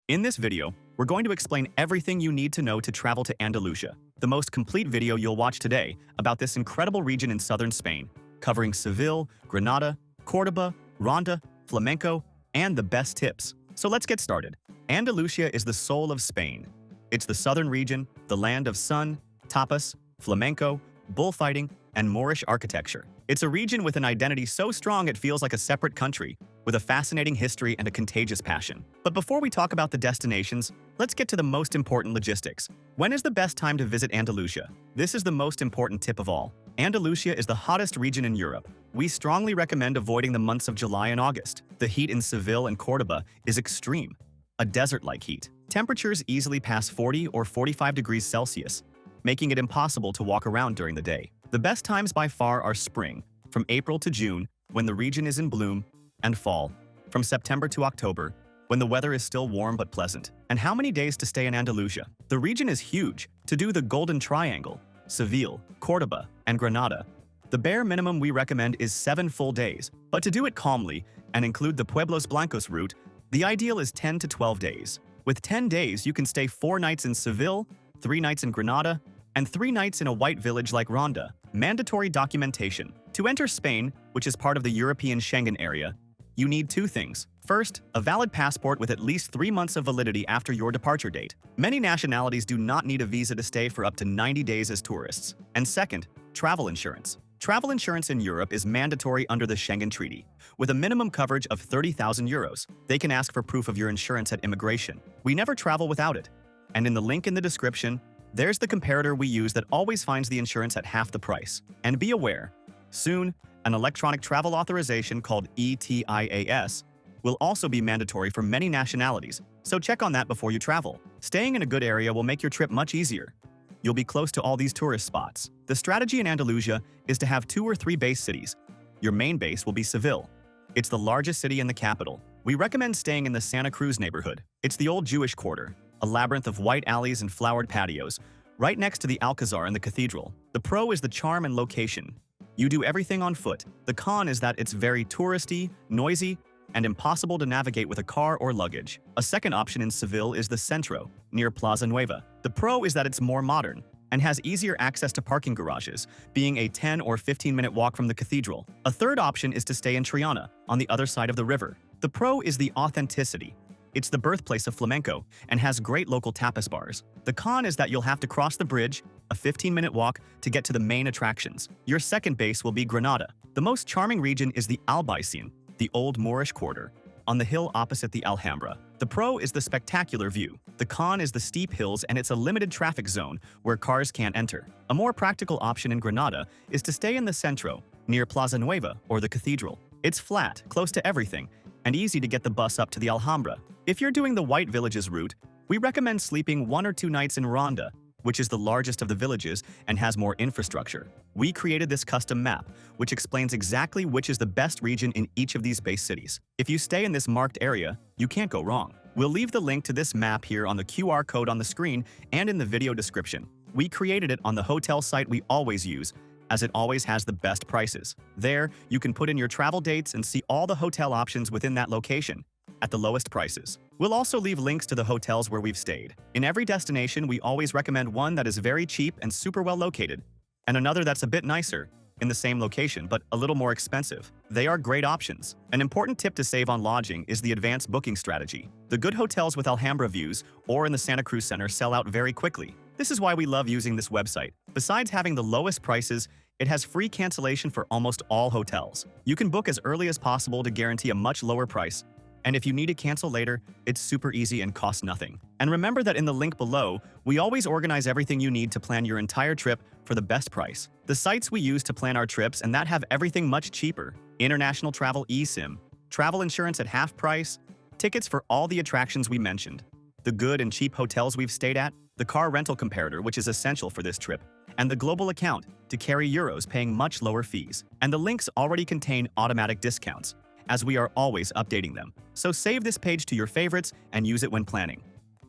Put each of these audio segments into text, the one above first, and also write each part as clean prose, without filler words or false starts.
In this video, we're going to explain everything you need to know to travel to Andalusia, the most complete video you'll watch today about this incredible region in southern Spain, covering Seville, Granada, Córdoba, Ronda, Flamenco, and the best tips. So let's get started. Andalusia is the soul of Spain. It's the southern region, the land of sun, tapas, flamenco, bullfighting, and Moorish architecture. It's a region with an identity so strong it feels like a separate country, with a fascinating history and a contagious passion. But before we talk about the destinations, let's get to the most important logistics. When is the best time to visit Andalusia? This is the most important tip of all. Andalusia is the hottest region in Europe. We strongly recommend avoiding the months of July and August. The heat in Seville and Córdoba is extreme, a desert-like heat. Temperatures easily pass 40 or 45 degrees Celsius, making it impossible to walk around during the day. The best times by far are spring, from April to June, when the region is in bloom, and fall, from September to October, when the weather is still warm but pleasant. And how many days to stay in Andalusia? The region is huge. To do the Golden Triangle, Seville, Córdoba, and Granada, the bare minimum we recommend is 7 full days. But to do it calmly and include the Pueblos Blancos route, the ideal is 10 to 12 days. With 10 days, you can stay 4 nights in Seville, 3 nights in Granada, and 3 nights in a white village like Ronda. Mandatory documentation. To enter Spain, which is part of the European Schengen area, you need 2 things. First, a valid passport with at least 3 months of validity after your departure date. Many nationalities do not need a visa to stay for up to 90 days as tourists. And second, travel insurance. Travel insurance in Europe is mandatory under the Schengen Treaty, with a minimum coverage of 30,000 euros. They can ask for proof of your insurance at immigration. We never travel without it. And in the link in the description, there's the comparator we use that always finds the insurance at half the price. And be aware, soon, an electronic travel authorization called ETIAS will also be mandatory for many nationalities, so check on that before you travel. Staying in a good area will make your trip much easier. You'll be close to all these tourist spots. The strategy in Andalusia is to have 2 or 3 base cities. Your main base will be Seville. It's the largest city in the capital. We recommend staying in the Santa Cruz neighborhood. It's the old Jewish quarter, a labyrinth of white alleys and flowered patios, right next to the Alcazar and the cathedral. The pro is the charm and location. You do everything on foot. The con is that it's very touristy, noisy, and impossible to navigate with a car or luggage. A second option in Seville is the Centro, near Plaza Nueva. The pro is that it's more modern and has easier access to parking garages, being a 10 or 15-minute walk from the cathedral. A third option is to stay in Triana, on the other side of the river. The pro is the authenticity. It's the birthplace of flamenco and has great local tapas bars. The con is that you'll have to cross the bridge, a 15-minute walk, to get to the main attractions. Your second base will be Granada. The most charming region is the Albaicin, the old Moorish quarter, on the hill opposite the Alhambra. The pro is the spectacular view. The con is the steep hills, and it's a limited traffic zone where cars can't enter. A more practical option in Granada is to stay in the Centro, near Plaza Nueva or the cathedral. It's flat, close to everything, and easy to get the bus up to the Alhambra. If you're doing the White Villages route, we recommend sleeping 1 or 2 nights in Ronda, which is the largest of the villages and has more infrastructure. We created this custom map, which explains exactly which is the best region in each of these base cities. If you stay in this marked area, you can't go wrong. We'll leave the link to this map here on the QR code on the screen and in the video description. We created it on the hotel site we always use, as it always has the best prices. There, you can put in your travel dates and see all the hotel options within that location, at the lowest prices. We'll also leave links to the hotels where we've stayed. In every destination, we always recommend one that is very cheap and super well located, and another that's a bit nicer, in the same location, but a little more expensive. They are great options. An important tip to save on lodging is the advanced booking strategy. The good hotels with Alhambra views or in the Santa Cruz Center sell out very quickly. This is why we love using this website. Besides having the lowest prices, it has free cancellation for almost all hotels. You can book as early as possible to guarantee a much lower price, and if you need to cancel later, it's super easy and costs nothing. And remember that in the link below, we always organize everything you need to plan your entire trip for the best price. The sites we use to plan our trips and that have everything much cheaper: international travel eSIM, travel insurance at half price, tickets for all the attractions we mentioned, the good and cheap hotels we've stayed at, the car rental comparator, which is essential for this trip, and the global account to carry euros paying much lower fees. And the links already contain automatic discounts, as we are always updating them. So save this page to your favorites and use it when planning.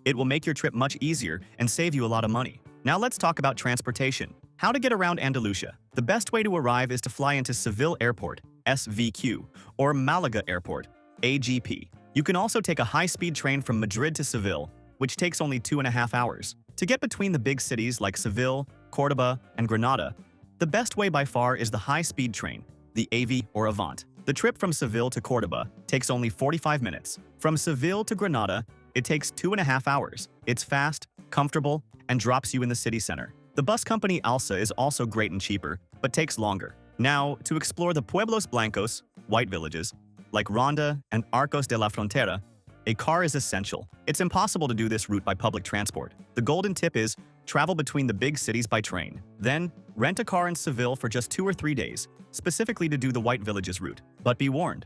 It will make your trip much easier and save you a lot of money. Now let's talk about transportation. How to get around Andalusia. The best way to arrive is to fly into Seville Airport, SVQ, or Malaga Airport, AGP. You can also take a high-speed train from Madrid to Seville, which takes only 2.5 hours. To get between the big cities like Seville, Córdoba, and Granada, the best way by far is the high-speed train, the AV or Avant. The trip from Seville to Córdoba takes only 45 minutes. From Seville to Granada, it takes 2.5 hours. It's fast, comfortable, and drops you in the city center. The bus company Alsa is also great and cheaper, but takes longer. Now, to explore the Pueblos Blancos, white villages, like Ronda and Arcos de la Frontera, a car is essential. It's impossible to do this route by public transport. The golden tip is travel between the big cities by train. Then, rent a car in Seville for just 2 or 3 days, specifically to do the white villages route. But be warned,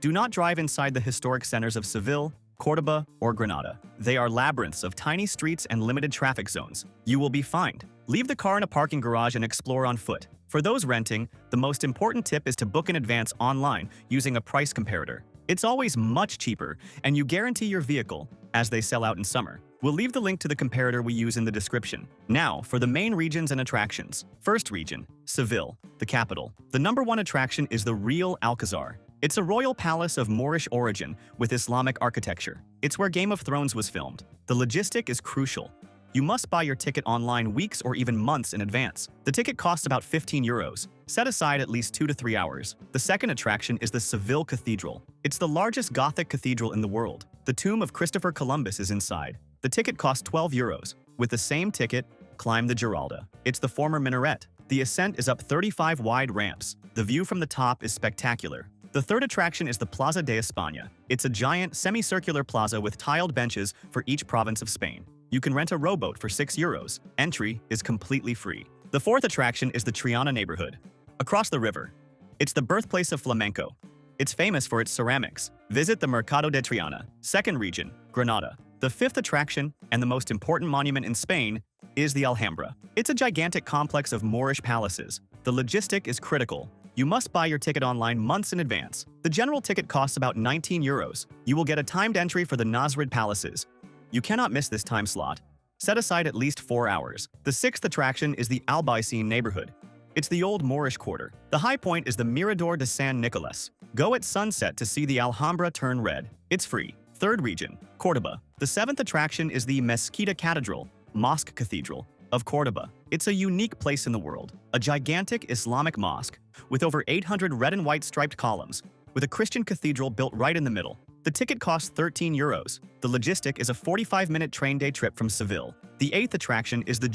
do not drive inside the historic centers of Seville, Córdoba, or Granada. They are labyrinths of tiny streets and limited traffic zones. You will be fined. Leave the car in a parking garage and explore on foot. For those renting, the most important tip is to book in advance online using a price comparator. It's always much cheaper, and you guarantee your vehicle, as they sell out in summer. We'll leave the link to the comparator we use in the description. Now, for the main regions and attractions. First region, Seville, the capital. The #1 attraction is the Real Alcazar. It's a royal palace of Moorish origin with Islamic architecture. It's where Game of Thrones was filmed. The logistic is crucial. You must buy your ticket online weeks or even months in advance. The ticket costs about 15 euros. Set aside at least 2 to 3 hours. The second attraction is the Seville Cathedral. It's the largest Gothic cathedral in the world. The tomb of Christopher Columbus is inside. The ticket costs 12 euros. With the same ticket, climb the Giralda. It's the former minaret. The ascent is up 35 wide ramps. The view from the top is spectacular. The third attraction is the Plaza de España. It's a giant, semicircular plaza with tiled benches for each province of Spain. You can rent a rowboat for 6 euros. Entry is completely free. The fourth attraction is the Triana neighborhood. Across the river. It's the birthplace of flamenco. It's famous for its ceramics. Visit the Mercado de Triana. Second region, Granada. The fifth attraction, and the most important monument in Spain, is the Alhambra. It's a gigantic complex of Moorish palaces. The logistic is critical. You must buy your ticket online months in advance. The general ticket costs about 19 euros. You will get a timed entry for the Nasrid palaces. You cannot miss this time slot. Set aside at least 4 hours. The sixth attraction is the Albaicin neighborhood. It's the old Moorish quarter. The high point is the Mirador de San Nicolas. Go at sunset to see the Alhambra turn red. It's free. Third region, Córdoba. The seventh attraction is the Mezquita Cathedral, Mosque Cathedral, of Córdoba. It's a unique place in the world. A gigantic Islamic mosque with over 800 red and white striped columns, with a Christian cathedral built right in the middle. The ticket costs 13 euros. The logistic is a 45-minute train day trip from Seville. The eighth attraction is the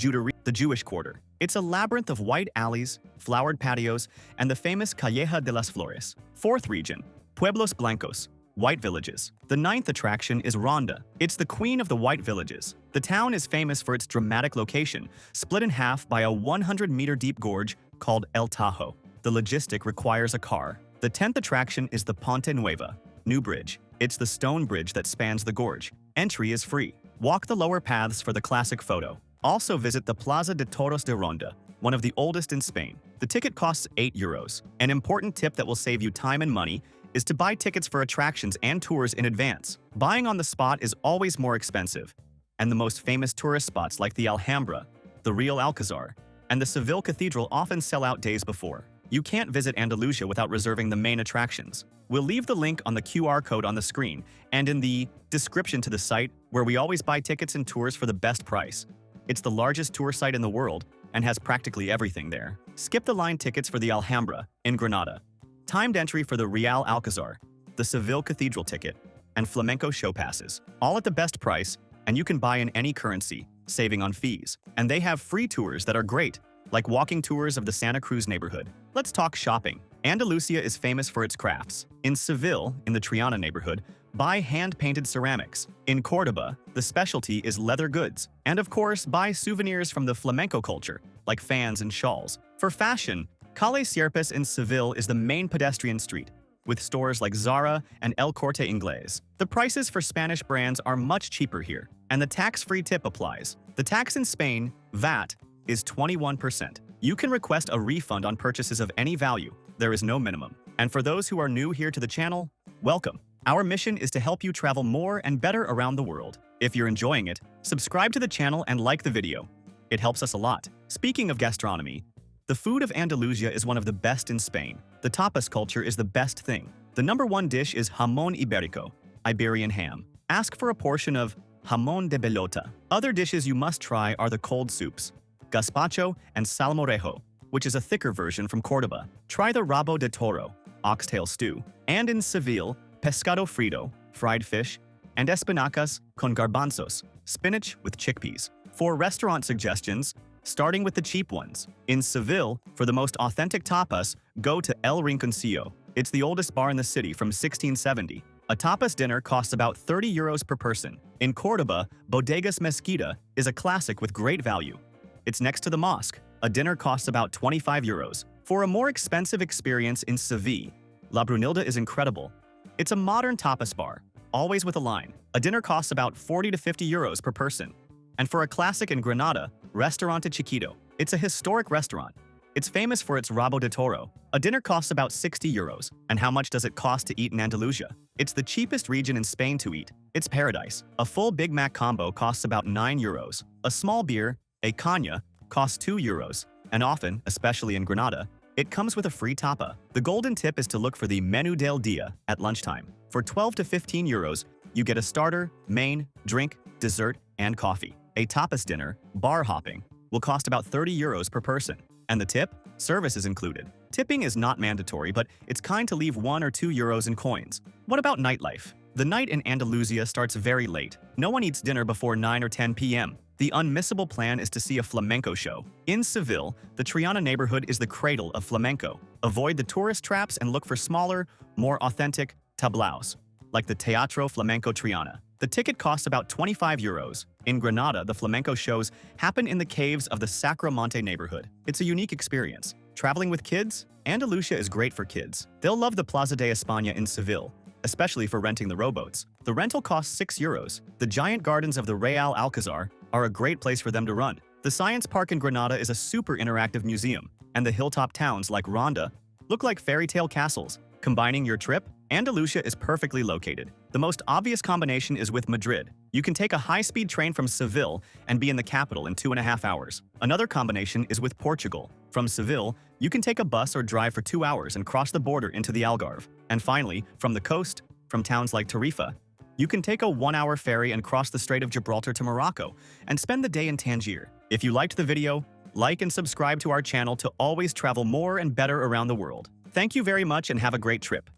Jewish quarter. It's a labyrinth of white alleys, flowered patios, and the famous Calleja de las Flores. Fourth region, Pueblos Blancos, white villages. The ninth attraction is Ronda. It's the queen of the white villages. The town is famous for its dramatic location, split in half by a 100-meter-deep gorge called El Tajo. The logistic requires a car. The 10th attraction is the Ponte Nueva, New Bridge. It's the stone bridge that spans the gorge. Entry is free. Walk the lower paths for the classic photo. Also visit the Plaza de Toros de Ronda, one of the oldest in Spain. The ticket costs 8 euros. An important tip that will save you time and money is to buy tickets for attractions and tours in advance. Buying on the spot is always more expensive, and the most famous tourist spots like the Alhambra, the Real Alcazar, and the Seville Cathedral often sell out days before. You can't visit Andalusia without reserving the main attractions. We'll leave the link on the QR code on the screen and in the description to the site, where we always buy tickets and tours for the best price. It's the largest tour site in the world and has practically everything there. Skip the line tickets for the Alhambra in Granada, timed entry for the Real Alcazar, the Seville Cathedral ticket, and flamenco show passes, all at the best price, and you can buy in any currency, saving on fees. And they have free tours that are great, like walking tours of the Santa Cruz neighborhood. Let's talk shopping. Andalusia is famous for its crafts. In Seville, in the Triana neighborhood, buy hand-painted ceramics. In Córdoba, the specialty is leather goods. And of course, buy souvenirs from the flamenco culture, like fans and shawls. For fashion, Calle Sierpes in Seville is the main pedestrian street, with stores like Zara and El Corte Inglés. The prices for Spanish brands are much cheaper here, and the tax-free tip applies. The tax in Spain, VAT, is 21%. You can request a refund on purchases of any value. There is no minimum. And for those who are new here to the channel, welcome. Our mission is to help you travel more and better around the world. If you're enjoying it, subscribe to the channel and like the video. It helps us a lot. Speaking of gastronomy, the food of Andalusia is one of the best in Spain. The tapas culture is the best thing. The #1 dish is jamón ibérico, Iberian ham. Ask for a portion of jamón de bellota. Other dishes you must try are the cold soups, gazpacho and salmorejo, which is a thicker version from Cordoba. Try the rabo de toro, oxtail stew, and in Seville, pescado frito, fried fish, and espinacas con garbanzos, spinach with chickpeas. For restaurant suggestions, starting with the cheap ones. In Seville, for the most authentic tapas, go to El Rinconcillo. It's the oldest bar in the city from 1670. A tapas dinner costs about 30 euros per person. In Cordoba, Bodegas Mezquita is a classic with great value. It's next to the mosque. A dinner costs about 25 euros. For a more expensive experience in Seville, La Brunilda is incredible. It's a modern tapas bar, always with a line. A dinner costs about 40 to 50 euros per person. And for a classic in Granada, Restaurante Chiquito. It's a historic restaurant. It's famous for its rabo de toro. A dinner costs about 60 euros. And how much does it cost to eat in Andalusia? It's the cheapest region in Spain to eat. It's paradise. A full Big Mac combo costs about 9 euros. A small beer, a caña, costs 2 euros. And often, especially in Granada, it comes with a free tapa. The golden tip is to look for the menu del dia at lunchtime. For 12 to 15 euros, you get a starter, main, drink, dessert, and coffee. A tapas dinner, bar hopping, will cost about 30 euros per person. And the tip? Service is included. Tipping is not mandatory, but it's kind to leave 1 or 2 euros in coins. What about nightlife? The night in Andalusia starts very late. No one eats dinner before 9 or 10 p.m. The unmissable plan is to see a flamenco show. In Seville, the Triana neighborhood is the cradle of flamenco. Avoid the tourist traps and look for smaller, more authentic tablaos, like the Teatro Flamenco Triana. The ticket costs about 25 euros. In Granada, the flamenco shows happen in the caves of the Sacromonte neighborhood. It's a unique experience. Traveling with kids? Andalusia is great for kids. They'll love the Plaza de España in Seville, especially for renting the rowboats. The rental costs 6 euros. The giant gardens of the Real Alcazar are a great place for them to run. The Science Park in Granada is a super interactive museum, and the hilltop towns like Ronda look like fairy tale castles. Combining your trip, Andalusia is perfectly located. The most obvious combination is with Madrid. You can take a high-speed train from Seville and be in the capital in 2.5 hours. Another combination is with Portugal. From Seville, you can take a bus or drive for 2 hours and cross the border into the Algarve. And finally, from the coast, from towns like Tarifa, you can take a 1-hour ferry and cross the Strait of Gibraltar to Morocco and spend the day in Tangier. If you liked the video, like and subscribe to our channel to always travel more and better around the world. Thank you very much and have a great trip.